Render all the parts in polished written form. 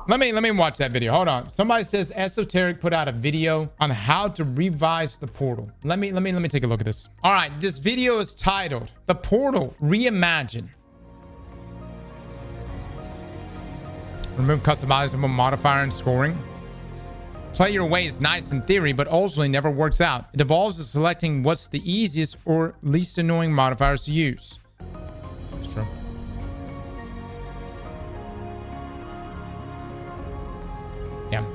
Let me watch that video. Hold on. Somebody says Esoteric put out a video on how to revise the portal. Let me take a look at this. All right, this video is titled "The Portal Reimagine." Remove customizable modifier and scoring. Play your way is nice in theory, but ultimately never works out. It evolves to selecting what's the easiest or least annoying modifiers to use. That's true. Yeah.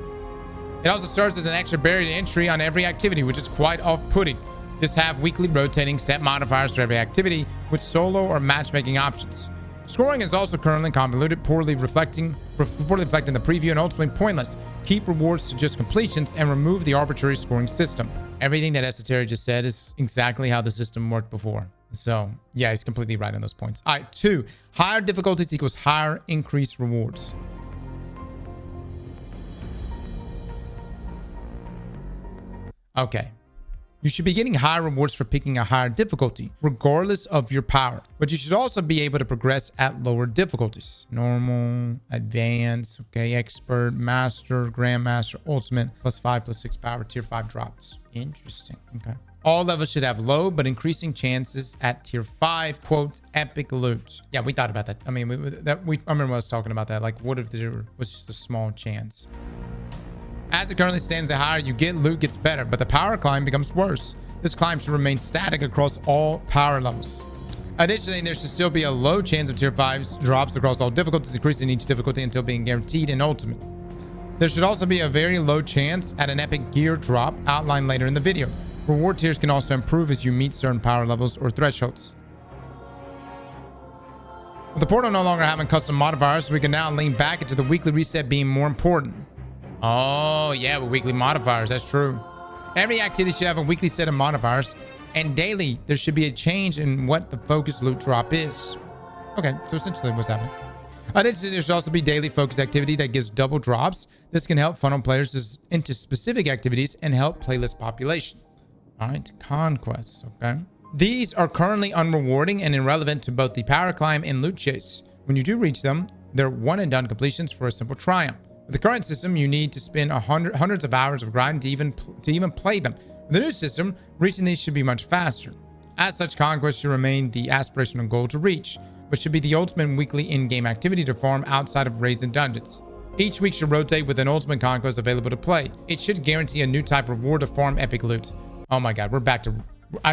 It also serves as an extra barrier to entry on every activity, which is quite off-putting. Just have weekly rotating set modifiers for every activity with solo or matchmaking options. Scoring is also currently convoluted, poorly reflecting the preview, and ultimately pointless. Keep rewards to just completions and remove the arbitrary scoring system. Everything that Esoteric just said is exactly how the system worked before. So yeah, he's completely right on those points. All right, 2. Higher difficulties equals higher increased rewards. Okay. You should be getting higher rewards for picking a higher difficulty, regardless of your power. But you should also be able to progress at lower difficulties. Normal, advanced, okay, expert, master, grandmaster, ultimate, +5, +6 power, tier 5 drops. Interesting. Okay. All levels should have low but increasing chances at tier 5, quote, epic loot. Yeah, we thought about that. I mean, I remember us talking about that. Like, what if there was just a small chance? As it currently stands, the higher you get, loot gets better, but the power climb becomes worse. This climb should remain static across all power levels. Additionally, there should still be a low chance of tier 5 drops across all difficulties, increasing each difficulty until being guaranteed in ultimate. There should also be a very low chance at an epic gear drop outlined later in the video. Reward tiers can also improve as you meet certain power levels or thresholds. With the portal no longer having custom modifiers, we can now lean back into the weekly reset being more important. Oh, yeah, with weekly modifiers. That's true. Every activity should have a weekly set of modifiers, and daily, there should be a change in what the focus loot drop is. Okay, so essentially what's happening. Additionally, there should also be daily focus activity that gives double drops. This can help funnel players into specific activities and help playlist population. All right, Conquest, okay. These are currently unrewarding and irrelevant to both the power climb and loot chase. When you do reach them, they're one and done completions for a simple triumph. With the current system, you need to spend hundreds of hours of grind to even play them. With the new system, reaching these should be much faster. As such, Conquest should remain the aspirational goal to reach, but should be the ultimate weekly in-game activity to farm outside of raids and dungeons. Each week should rotate with an ultimate Conquest available to play. It should guarantee a new type of reward to farm epic loot. Oh my god, we're back to...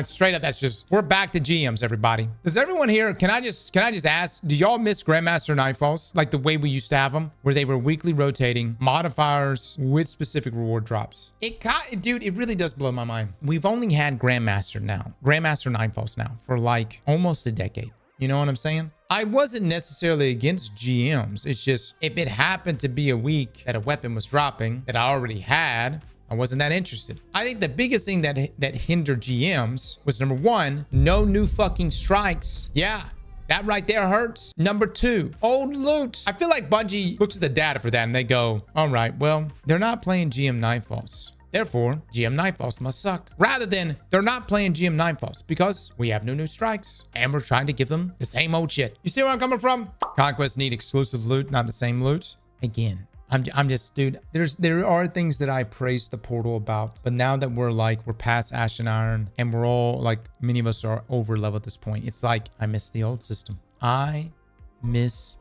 straight up, we're back to GMs, everybody. Does everyone here, can I just ask, do y'all miss Grandmaster Nightfalls? Like the way we used to have them, where they were weekly rotating modifiers with specific reward drops. Dude, it really does blow my mind. We've only had Grandmaster Nightfalls now for like almost a decade. You know what I'm saying? I wasn't necessarily against GMs. It's just, if it happened to be a week that a weapon was dropping that I already had, I wasn't that interested. I think the biggest thing that hindered GMs was, number 1, no new fucking strikes. Yeah, that right there hurts. Number 2, old loot. I feel like Bungie looks at the data for that and they go, all right, well, they're not playing GM Nightfalls. Therefore, GM Nightfalls must suck. Rather than, they're not playing GM Nightfalls because we have no new strikes and we're trying to give them the same old shit. You see where I'm coming from? Conquest need exclusive loot, not the same loot. Again, I'm just, dude, there are things that I praise the portal about, but now that we're past Ash and Iron and we're all like, many of us are over level at this point. It's like, I miss the old system. I miss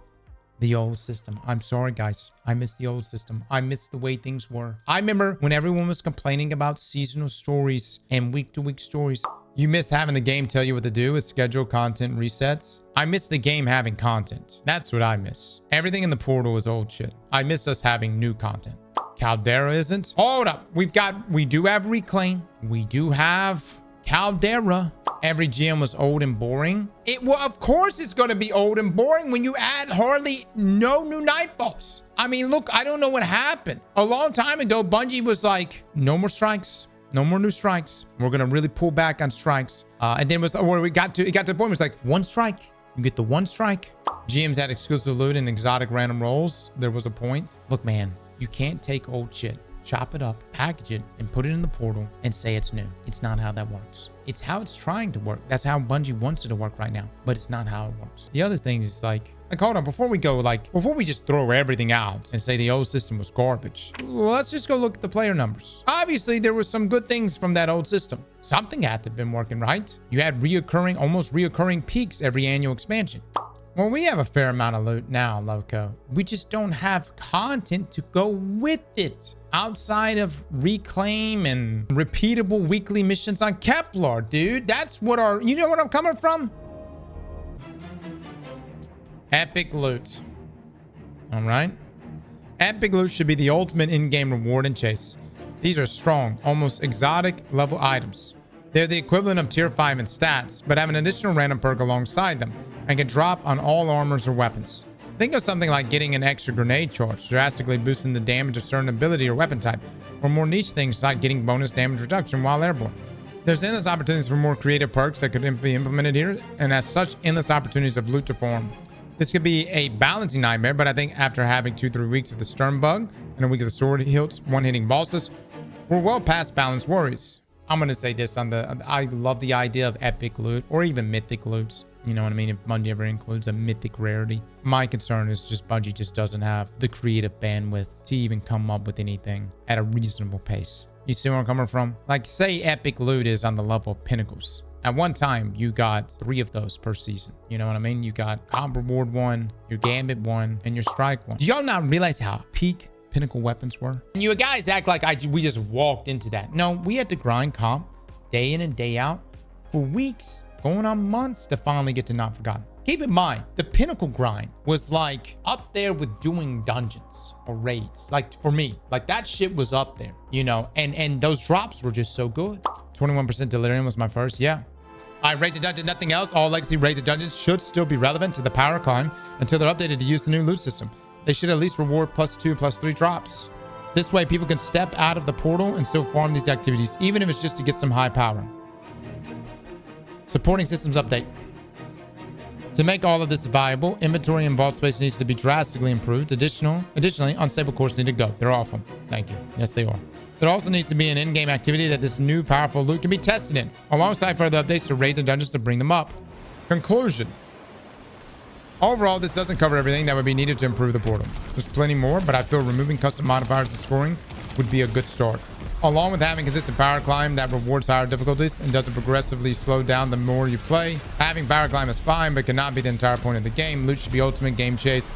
the old system. I'm sorry, guys. I miss the old system. I miss the way things were. I remember when everyone was complaining about seasonal stories and week-to-week stories. You miss having the game tell you what to do with schedule, content, resets. I miss the game having content. That's what I miss. Everything in the portal is old shit. I miss us having new content. Caldera isn't. Hold up. We do have Reclaim. We do have Caldera. Every GM was old and boring. Well, of course it's going to be old and boring when you add hardly no new Nightfalls. I mean, look, I don't know what happened. A long time ago, Bungie was like, no more strikes. No more new strikes. We're going to really pull back on strikes. And then it got to the point where it's like, 1 strike. You get the 1 strike. GMs had exclusive loot and exotic random rolls. There was a point. Look, man, you can't take old shit chop it up, package it, and put it in the portal and say it's new. It's not how that works. It's how it's trying to work. That's how Bungie wants it to work right now, but it's not how it works. The other thing is like hold on, before we just throw everything out and say the old system was garbage, let's just go look at the player numbers. Obviously, there was some good things from that old system. Something had to have been working, right? You had almost reoccurring peaks every annual expansion. Well, we have a fair amount of loot now, Loco. We just don't have content to go with it outside of reclaim and repeatable weekly missions on Kepler, dude. That's what you know what I'm coming from? Epic loot. All right. Epic loot should be the ultimate in-game reward and chase. These are strong, almost exotic level items. They're the equivalent of tier 5 in stats, but have an additional random perk alongside them and can drop on all armors or weapons. Think of something like getting an extra grenade charge, drastically boosting the damage of certain ability or weapon type, or more niche things like getting bonus damage reduction while airborne. There's endless opportunities for more creative perks that could be implemented here, and as such, endless opportunities of loot to form. This could be a balancing nightmare, but I think after having 2-3 weeks of the Stern Bug and a week of the Sword Hilts, one-hitting bosses, we're well past balanced worries. I'm going to say this I love the idea of epic loot or even mythic loots. You know what I mean? If Bungie ever includes a mythic rarity. My concern is just Bungie just doesn't have the creative bandwidth to even come up with anything at a reasonable pace. You see where I'm coming from? Like, say epic loot is on the level of pinnacles. At one time, you got 3 of those per season. You know what I mean? You got Comp Reward 1, your Gambit 1, and your Strike 1. Do y'all not realize how peak pinnacle weapons were? And you guys act like we just walked into that. No, we had to grind comp day in and day out for weeks, going on months to finally get to Not Forgotten. Keep in mind, the pinnacle grind was like up there with doing dungeons or raids. Like for me, like that shit was up there, you know, and those drops were just so good. 21% Delirium was my first. Yeah. All right, Raids to Dungeons, nothing else. All legacy Raids to Dungeons should still be relevant to the power climb until they're updated to use the new loot system. They should at least reward +2, +3 drops. This way, people can step out of the portal and still farm these activities, even if it's just to get some high power. Supporting systems update. To make all of this viable, inventory and vault space needs to be drastically improved. Additionally, unstable cores need to go. They're awful. Thank you. Yes, they are. There also needs to be an in-game activity that this new powerful loot can be tested in, alongside further updates to raids and dungeons to bring them up. Conclusion. Overall, this doesn't cover everything that would be needed to improve the portal. There's plenty more, but I feel removing custom modifiers and scoring would be a good start. Along with having consistent power climb that rewards higher difficulties and doesn't progressively slow down the more you play. Having power climb is fine, but cannot be the entire point of the game. Loot should be ultimate game chase.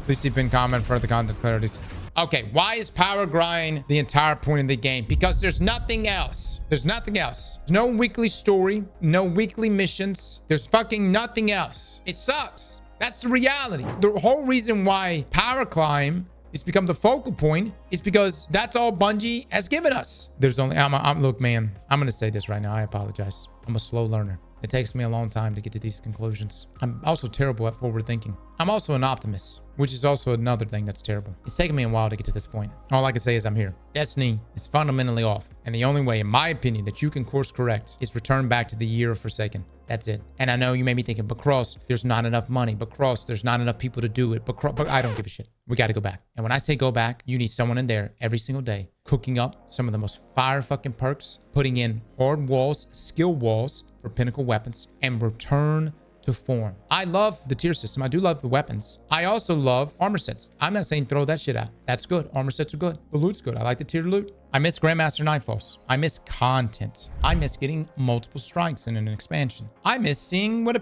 Please see pinned comment for the content clarities. Okay, why is power grind the entire point of the game? Because there's nothing else. There's nothing else. There's no weekly story, no weekly missions. There's fucking nothing else. It sucks. That's the reality. The whole reason why power climb it's become the focal point is because that's all Bungie has given us. There's only, look, man, I'm going to say this right now. I apologize. I'm a slow learner. It takes me a long time to get to these conclusions. I'm also terrible at forward thinking. I'm also an optimist, which is also another thing that's terrible. It's taken me a while to get to this point. All I can say is I'm here. Destiny is fundamentally off. And the only way, in my opinion, that you can course correct is return back to the year of Forsaken. That's it. And I know you may be thinking, but Cross, there's not enough money. But Cross, there's not enough people to do it. But I don't give a shit. We got to go back. And when I say go back, you need someone in there every single day cooking up some of the most fire fucking perks, putting in hard walls, skill walls for pinnacle weapons, and return to form. I love the tier system. I do love the weapons. I also love armor sets. I'm not saying throw that shit out. That's good. Armor sets are good. The loot's good. I like the tier loot. I miss Grandmaster Nightfalls. I miss content. I miss getting multiple strikes in an expansion. I miss seeing what a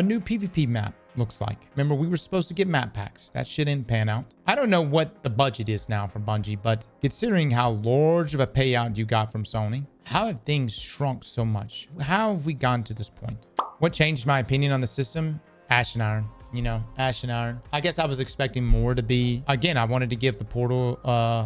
new PvP map looks like. Remember, we were supposed to get map packs. That shit didn't pan out. I don't know what the budget is now for Bungie, but considering how large of a payout you got from Sony, how have things shrunk so much? How have we gotten to this point? What changed my opinion on the system? Ashen Iron. You know, Ashen Iron. I guess I was expecting more to be. Again, I wanted to give the portal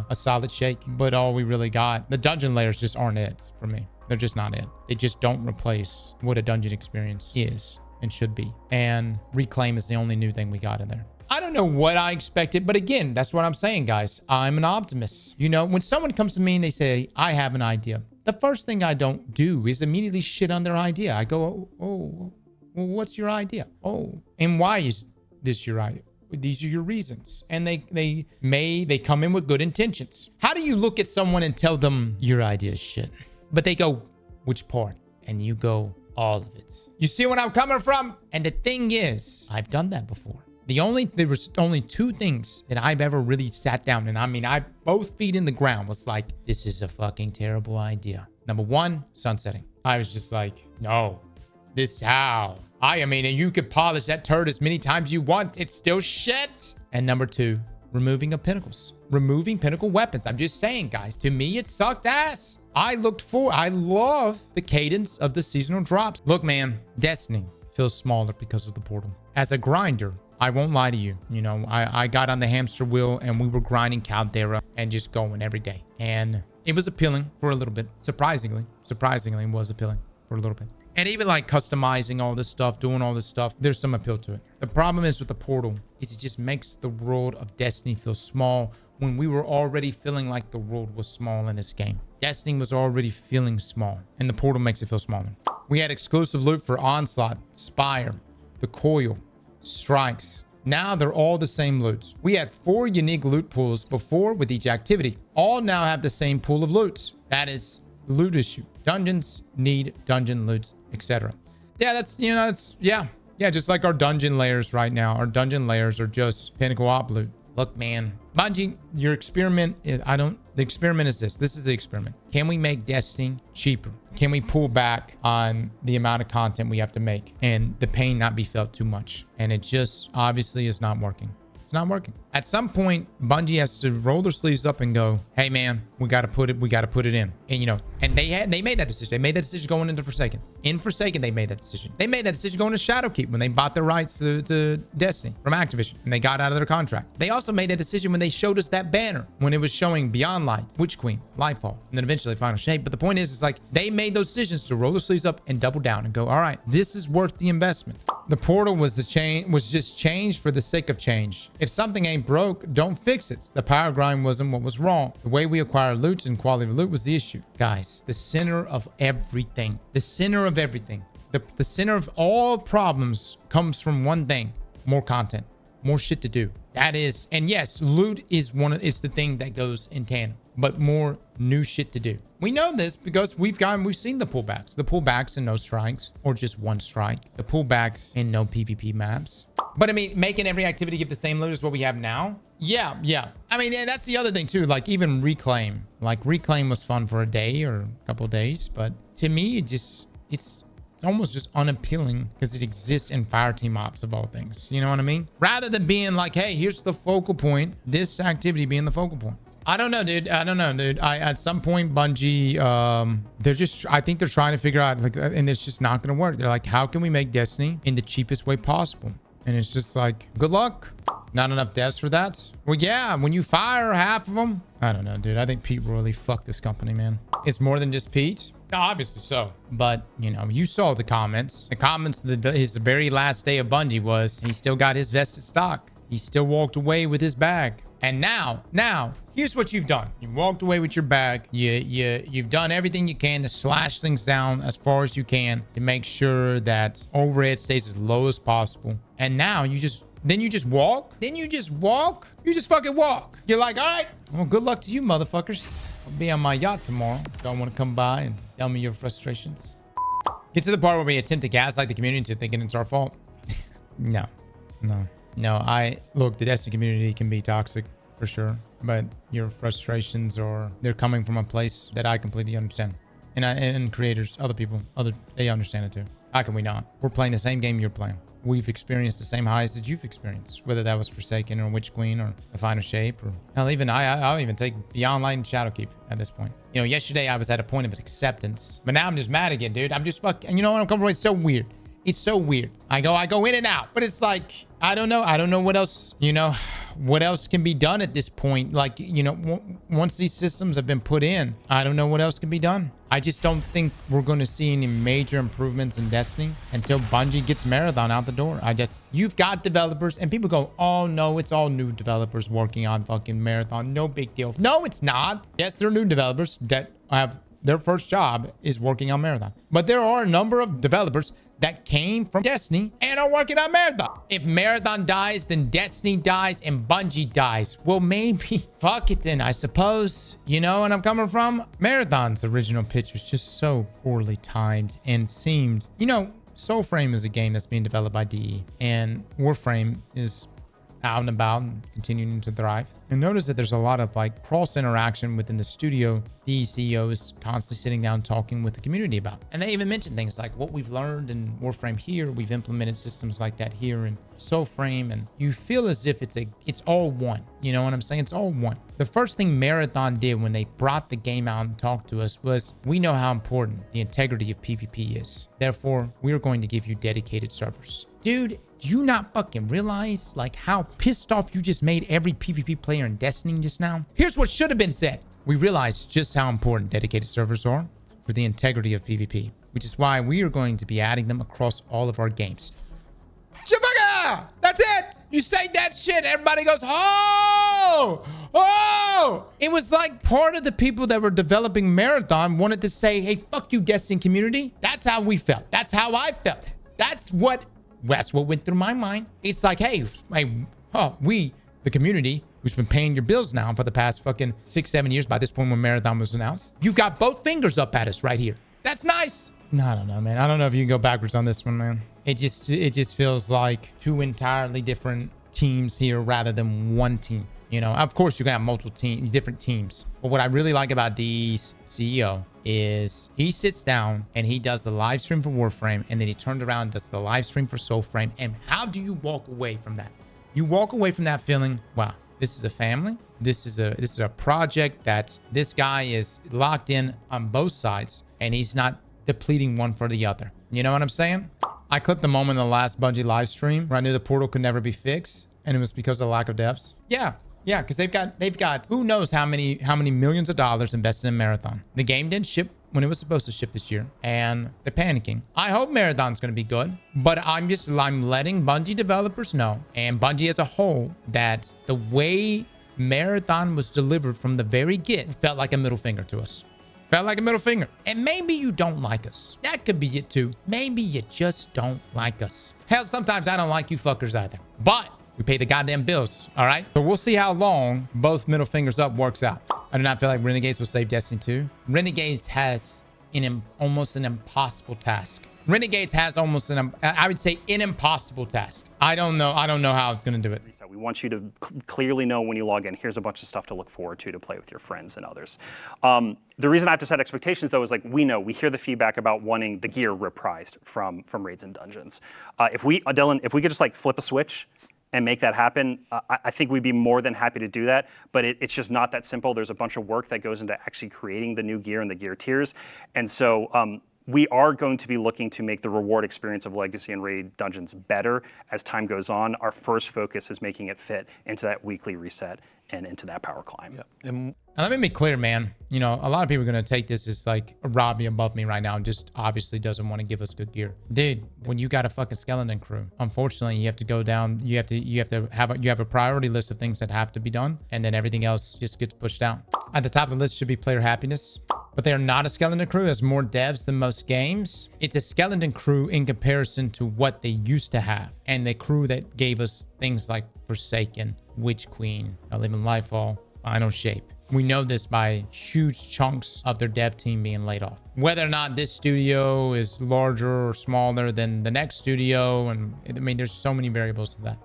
a solid shake, but all we really got, the dungeon layers just aren't it for me. They're just not it. They just don't replace what a dungeon experience is and should be. And Reclaim is the only new thing we got in there. I don't know what I expected, but again, that's what I'm saying, guys. I'm an optimist. You know, when someone comes to me and they say, I have an idea, the first thing I don't do is immediately shit on their idea. I go, oh, well, what's your idea? Oh, and why is this your idea? These are your reasons. And they come in with good intentions. How do you look at someone and tell them your idea is shit? But they go, which part? And you go, all of it. You see where I'm coming from? And the thing is, I've done that before. There was only 2 things that I've ever really sat down, and I mean, I both feet in the ground was like, this is a fucking terrible idea. Number 1, sunsetting. I was just like, no, this how? I mean, and you could polish that turd as many times you want. It's still shit. And number 2, removing of pinnacles. Removing pinnacle weapons. I'm just saying, guys, to me, it sucked ass. I love the cadence of the seasonal drops. Look, man, Destiny feels smaller because of the portal. As a grinder, I won't lie to you. You know, I got on the hamster wheel and we were grinding Caldera and just going every day. And it was appealing for a little bit. Surprisingly, it was appealing for a little bit. And even like customizing all this stuff, doing all this stuff, there's some appeal to it. The problem is with the portal is it just makes the world of Destiny feel small when we were already feeling like the world was small in this game. Destiny was already feeling small and the portal makes it feel smaller. We had exclusive loot for Onslaught, Spire, the Coil, Strikes. Now they're all the same loots. We had 4 unique loot pools before with each activity. All now have the same pool of loots. That is loot issue. Dungeons need dungeon loots, etc. Yeah, that's, you know, it's, yeah, just like our dungeon layers right now. Our dungeon layers are just pinnacle op loot. Look, man, Bungie, your experiment is, the experiment is this. This is the experiment. Can we make Destiny cheaper? Can we pull back on the amount of content we have to make and the pain not be felt too much? And it just obviously is not working. It's not working. At some point, Bungie has to roll their sleeves up and go, hey man, we got to put it in. And you know, and they made that decision. They made that decision going into Forsaken. In Forsaken, they made that decision. They made that decision going to Shadowkeep when they bought the rights to Destiny from Activision and they got out of their contract. They also made that decision when they showed us that banner when it was showing Beyond Light, Witch Queen, Lightfall, and then eventually Final Shape. But the point is, it's like they made those decisions to roll their sleeves up and double down and go, all right, this is worth the investment. The portal was just changed for the sake of change. If something ain't broke, don't fix it. The power grind wasn't what was wrong. The way we acquire loot and quality of loot was the issue. Guys, the center of everything, the center of all problems comes from one thing: more content, more shit to do. That is, and yes, loot is it's the thing that goes in tandem, but more new shit to do. We know this because we've seen the pullbacks in no strikes or just one strike, the pullbacks in no PvP maps. But I mean, making every activity give the same loot as what we have now. Yeah. I mean, and that's the other thing too. Like even Reclaim, Reclaim was fun for a day or a couple of days, but to me, it's almost just unappealing because it exists in Fireteam ops of all things. You know what I mean? Rather than being like, hey, here's the focal point, this activity being the focal point. I don't know, dude. At some point, Bungie, I think they're trying to figure out, and it's just not going to work. They're like, how can we make Destiny in the cheapest way possible? And it's just like, good luck. Not enough devs for that. Well, yeah, when you fire half of them, I don't know, dude. I think Pete really fucked this company, man. It's more than just Pete. Obviously so. But, you know, you saw the comments. The comments, his very last day of Bungie was, he still got his vested stock. He still walked away with his bag. And now, here's what you've done. You walked away with your bag. You've done everything you can to slash things down as far as you can to make sure that overhead stays as low as possible. And now you just walk. You just fucking walk. You're like, all right, well, good luck to you, motherfuckers. I'll be on my yacht tomorrow. Don't want to come by and tell me your frustrations. Get to the part where we attempt to gaslight the community into thinking it's our fault. No. Look, the Destiny community can be toxic for sure, but your frustrations they're coming from a place that I completely understand. And creators, other people, they understand it too. How can we not? We're playing the same game you're playing. We've experienced the same highs that you've experienced, whether that was Forsaken or Witch Queen or the Final Shape, or hell, even I'll even take Beyond Light and Shadowkeep at this point. You know, yesterday I was at a point of acceptance, but now I'm just mad again, dude. I'm just fucking, you know what? I'm coming from, it's so weird. It's so weird. I go in and out, but it's like, I don't know what else, what else can be done at this point. Like, once these systems have been put in, I don't know what else can be done. I just don't think we're going to see any major improvements in Destiny until Bungie gets Marathon out the door. You've got developers and people go, oh no, it's all new developers working on fucking Marathon. No big deal. No, it's not. Yes, they're new developers that have their first job is working on Marathon. But there are a number of developers that came from Destiny and are working on Marathon. If Marathon dies, then Destiny dies and Bungie dies. Well, maybe fuck it then, I suppose. You know what I'm coming from? Marathon's original pitch was just so poorly timed and seemed, you know, Soulframe is a game that's being developed by DE, and Warframe is out and about and continuing to thrive. And notice that there's a lot of like cross interaction within the studio. The CEO is constantly sitting down talking with the community about. And they even mention things like what we've learned in Warframe here. We've implemented systems like that here in Soulframe. And you feel as if it's all one. You know what I'm saying? It's all one. The first thing Marathon did when they brought the game out and talked to us was, we know how important the integrity of PvP is. Therefore, we're going to give you dedicated servers. Dude, do you not fucking realize like how pissed off you just made every PvP player in Destiny just now? Here's what should have been said. We realize just how important dedicated servers are for the integrity of PvP, which is why we are going to be adding them across all of our games. Chibuga! That's it! You say that shit, everybody goes, oh! Oh! It was like part of the people that were developing Marathon wanted to say, hey, fuck you, Destiny community. That's how we felt. That's how I felt. That's what went through my mind. It's like, hey, we, the community, who's been paying your bills now for the past fucking 6-7 years by this point when Marathon was announced. You've got both fingers up at us right here. That's nice. No, I don't know, man. I don't know if you can go backwards on this one, man. It just feels like two entirely different teams here rather than one team. You know, of course you can have multiple teams, different teams. But what I really like about DE's CEO is he sits down and he does the live stream for Warframe, and then he turned around and does the live stream for Soulframe. And how do you walk away from that? You walk away from that feeling, wow, this is a family. This is a project that this guy is locked in on both sides, and he's not depleting one for the other. You know what I'm saying? I clipped the moment in the last Bungie live stream where I knew the portal could never be fixed, and it was because of the lack of devs. Yeah, because they've got who knows how many millions of dollars invested in Marathon. The game didn't ship when it was supposed to ship this year, and they're panicking. I hope Marathon's going to be good, but I'm letting Bungie developers know, and Bungie as a whole, that the way Marathon was delivered from the very get felt like a middle finger to us. Felt like a middle finger. And maybe you don't like us. That could be it too. Maybe you just don't like us. Hell, sometimes I don't like you fuckers either. But we pay the goddamn bills, all right? So we'll see how long both middle fingers up works out. I do not feel like Renegades will save Destiny 2. Renegades has almost an impossible task. Renegades has almost I would say an impossible task. I don't know how it's going to do it. We want you to clearly know when you log in, here's a bunch of stuff to look forward to play with your friends and others. The reason I have to set expectations, though, is like we hear the feedback about wanting the gear reprised from raids and dungeons. Dylan, if we could just like flip a switch and make that happen, I think we'd be more than happy to do that. But it's just not that simple. There's a bunch of work that goes into actually creating the new gear and the gear tiers. And so we are going to be looking to make the reward experience of Legacy and Raid Dungeons better as time goes on. Our first focus is making it fit into that weekly reset and into that power climb. Yeah. And let me be clear, man. You know, a lot of people are going to take this as like Robbie above me right now and just obviously doesn't want to give us good gear. Dude, when you got a fucking skeleton crew, unfortunately, you have to go down. You have a priority list of things that have to be done, and then everything else just gets pushed down. At the top of the list should be player happiness. But they are not a skeleton crew. It has more devs than most games. It's a skeleton crew in comparison to what they used to have. And the crew that gave us things like Forsaken, Witch Queen, Living Lightfall, Final Shape. We know this by huge chunks of their dev team being laid off. Whether or not this studio is larger or smaller than the next studio, and I mean, there's so many variables to that.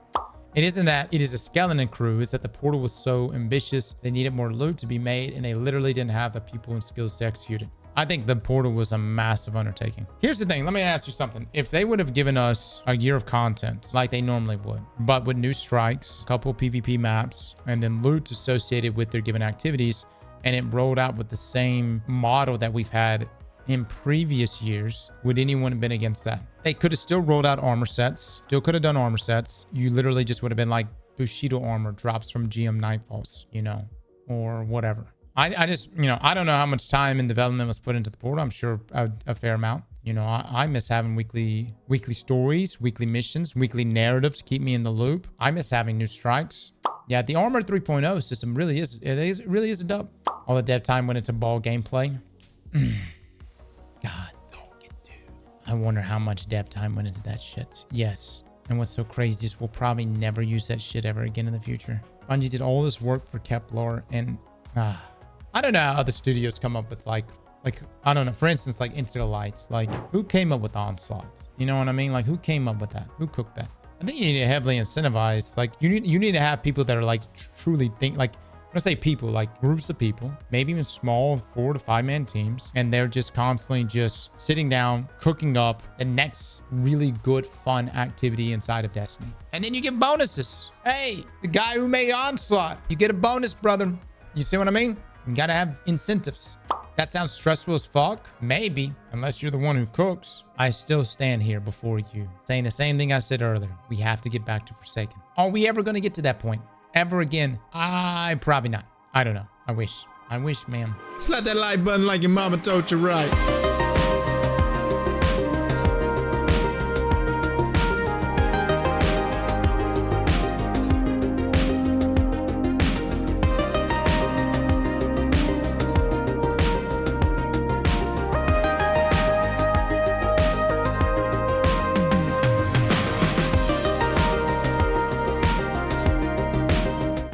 It isn't that it is a skeleton crew. It's that the portal was so ambitious. They needed more loot to be made, and they literally didn't have the people and skills to execute it. I think the portal was a massive undertaking. Here's the thing. Let me ask you something. If they would have given us a year of content like they normally would, but with new strikes, a couple PvP maps, and then loot associated with their given activities, and it rolled out with the same model that we've had in previous years, would anyone have been against that? They could have still rolled out armor sets, still could have done armor sets. You literally just would have been like Bushido armor drops from GM Nightfalls, you know, or whatever. I just, you know, I don't know how much time and development was put into the portal. I'm sure a fair amount. You know, I miss having weekly stories, weekly missions, weekly narrative to keep me in the loop. I miss having new strikes. Yeah, the Armor 3.0 system really is a dub. All the dev time went into ball gameplay. God, dog it, dude. I wonder how much dev time went into that shit. Yes. And what's so crazy is we'll probably never use that shit ever again in the future. Bungie did all this work for Kepler, and I don't know how other studios come up with like I don't know, for instance, like Into the Lights. Like, who came up with Onslaught? You know what I mean? Like, who came up with that? Who cooked that? I think you need to heavily incentivize. Like, you need to have people that are like truly think like, when I say people, like groups of people, maybe even small 4 to 5 man teams, and they're just constantly just sitting down, cooking up the next really good, fun activity inside of Destiny. And then you get bonuses. Hey, the guy who made Onslaught, you get a bonus, brother. You see what I mean? You gotta have incentives. That sounds stressful as fuck. Maybe, unless you're the one who cooks. I still stand here before you, saying the same thing I said earlier. We have to get back to Forsaken. Are we ever gonna get to that point? Ever again? Probably not. I don't know. I wish, man. Slap that like button like your mama told you right.